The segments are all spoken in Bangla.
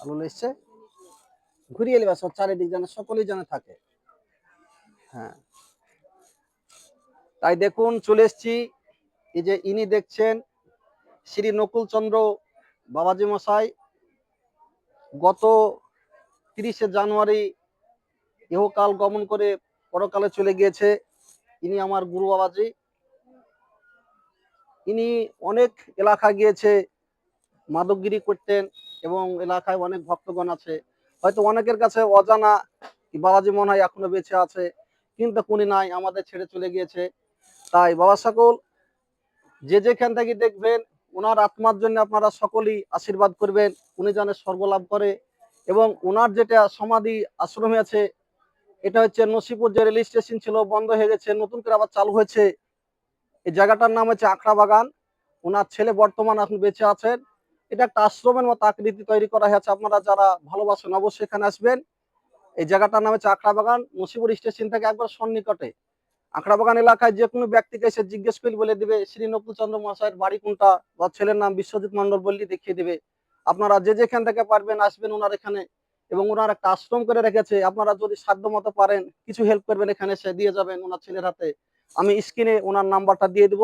আলু এসছে, ঘুরিয়ে নেবে সব চারিদিক যেন সকলেই যেন থাকে। হ্যাঁ, তাই দেখুন চলে এসছি। এই যে ইনি দেখছেন শ্রী নকুল চন্দ্র বাবাজি মশাই, গত 30শে জানুয়ারি ইহকাল গমন করে পরকালে চলে গিয়েছে। ইনি আমার গুরু বাবাজি। ইনি অনেক এলাকা গিয়েছে, মাদকগিরি করতেন এবং এলাকায় অনেক ভক্তগণ আছে। হয়তো অনেকের কাছে অজানা বাবাজি মনে হয় এখনো বেঁচে আছে, কিন্তু উনি নাই, আমাদের ছেড়ে চলে গিয়েছে। তাই বাবা সকল যে যেখান থেকে দেখবেন ওনার আত্মার জন্য আপনারা সকলেই আশীর্বাদ করবেন, উনি যেন স্বর্গলাভ করে। এবং ওনার যেটা সমাধি আশ্রমে আছে, এটা হচ্ছে নসিপুর যে রেল স্টেশন ছিল বন্ধ হয়ে গেছে, নতুন করে আবার চালু হয়েছে। এই জায়গাটার নাম হচ্ছে আখড়া বাগান। ওনার ছেলে বর্তমান এখন বেঁচে আছেন। এটা একটা আশ্রমের মতো আকৃতি তৈরি করা হয়েছে। আপনারা যারা ভালোবাসেন অবশ্যই এখানে আসবেন। এই জায়গাটার নাম হচ্ছে আখড়া বাগান, নসিপুর স্টেশন থেকে একবার সন্নিকটে। আখড়া বাগান এলাকায় যে কোনো ব্যক্তিকে এসে জিজ্ঞেস করে বলে দিবে শ্রী নকুল চন্দ্র মহাশয়ের বাড়ি কোনটা, বা ছেলের নাম বিশ্বজিৎ মন্ডল বললি দেখিয়ে দিবে। আপনারা যে যেখান থেকে পারবেন আসবেন ওনার এখানে। এবং ওনার একটা আশ্রম করে রেখেছে, আপনারা যদি সাধ্য মতো পারেন কিছু হেল্প করবেন, এখানে এসে দিয়ে যাবেন ওনার ছেলের হাতে। আমি স্ক্রিনে ওনার নাম্বারটা দিয়ে দিব,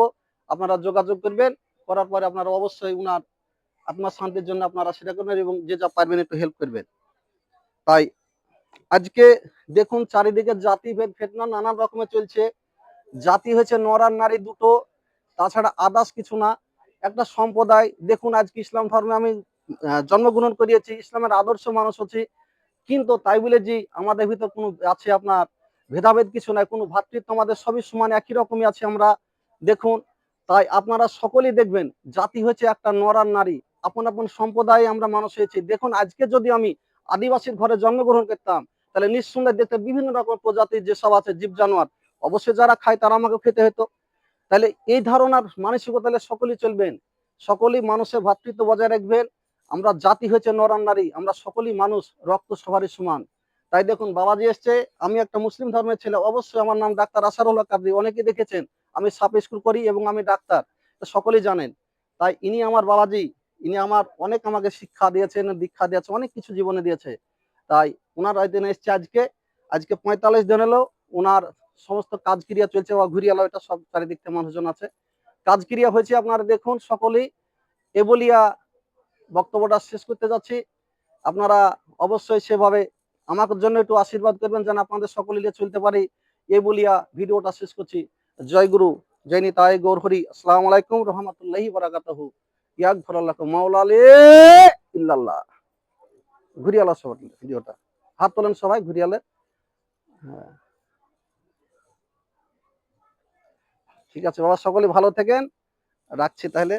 আপনারা যোগাযোগ করবেন। করার পরে আপনারা অবশ্যই ওনার আত্মার শান্তির জন্য আপনারা সেটা করবেন এবং যে যা পারবেন একটু হেল্প করবেন। তাই আজকে দেখুন চারিদিকে জাতিভেদ ফেতনা নানান রকমের চলছে। জাতি হয়েছে নর আর নারী দুটো, তাছাড়া আদার্স কিছু না। একটা সম্প্রদায় দেখুন, আজকে ইসলাম ধর্মে আমি জন্মগ্রহণ করিয়েছি, ইসলামের আদর্শ মানুষ হচ্ছি, কিন্তু তাই বলে যে আমাদের ভিতর কোনো আছে আপনার ভেদাভেদ কিছু নাই, কোনো ভ্রাতৃত্ব আমাদের সবই সমান একই রকমই আছে আমরা। দেখুন, তাই আপনারা সকলেই দেখবেন জাতি হচ্ছে একটা নর আর নারী, আপন আপন সম্প্রদায়ে আমরা মানুষ হয়েছি। দেখুন আজকে যদি আমি আদিবাসীর ঘরে জন্মগ্রহণ করতাম, তাহলে নিঃসন্দেহে দেখতে বিভিন্ন রকম প্রজাতির যেসব আছে জীব জানোয়ার, অবশ্যই যারা খায় তারা আমাকে খেতে হতো। তাহলে এই ধারণার মানসিকতা তাহলে সকলেই চলবেন, সকলেই মানুষের ভ্রাতৃত্ব বজায় রাখবেন। আমরা জাতি হয়েছে নর আর নারী, আমরা সকলেই মানুষ, রক্ত সবারই সমান। তাই দেখুন বাবাজি এসছে, আমি একটা মুসলিম ধর্মের ছেলে, অবশ্যই আমার নাম ডাক্তার আসারুল্লাহ কাদরি, অনেকেই দেখেছেন। আমি সাব স্কুল করি এবং আমি ডাক্তার, সকলেই জানেন। তাই ইনি আমার বাবাজি, ইনি আমার অনেক আমাকে শিক্ষা দিয়েছেন, দীক্ষা দিয়েছে, অনেক কিছু জীবনে দিয়েছে। তাই ওনার দিন এসছে আজকে। আজকে 45 দিন হলো ওনার সমস্ত কাজ ক্রিয়া চলছে, বা ঘুরিয়ালো এটা সব চারিদিক থেকে মানুষজন আছে, কাজ ক্রিয়া হয়েছে। আপনারা দেখুন সকলেই এ বলিয়া বক্তব্যটা শেষ করতে যাচ্ছি। আপনারা অবশ্যই সেভাবে আমার জন্য একটু আশীর্বাদ করবেন যেন আপনাদের সকলে নিয়ে চলতে পারি। এই বলিয়া ভিডিওটা শেষ করছি। জয় গুরু, জয় নিতাই গৌর হরি। আসসালামু আলাইকুম রহমতুল্লাহি বারাকাতুহু। ইয়াক ফরাল্লাহ মাওলালে ইল্লাল্লাহ। ঘুরিয়ালা সবাই ভিডিওটা হাত তোলেন সবাই ঘুরিয়ালে। হ্যাঁ, ঠিক আছে বাবা, সকলে ভালো থাকেন, রাখছি তাহলে।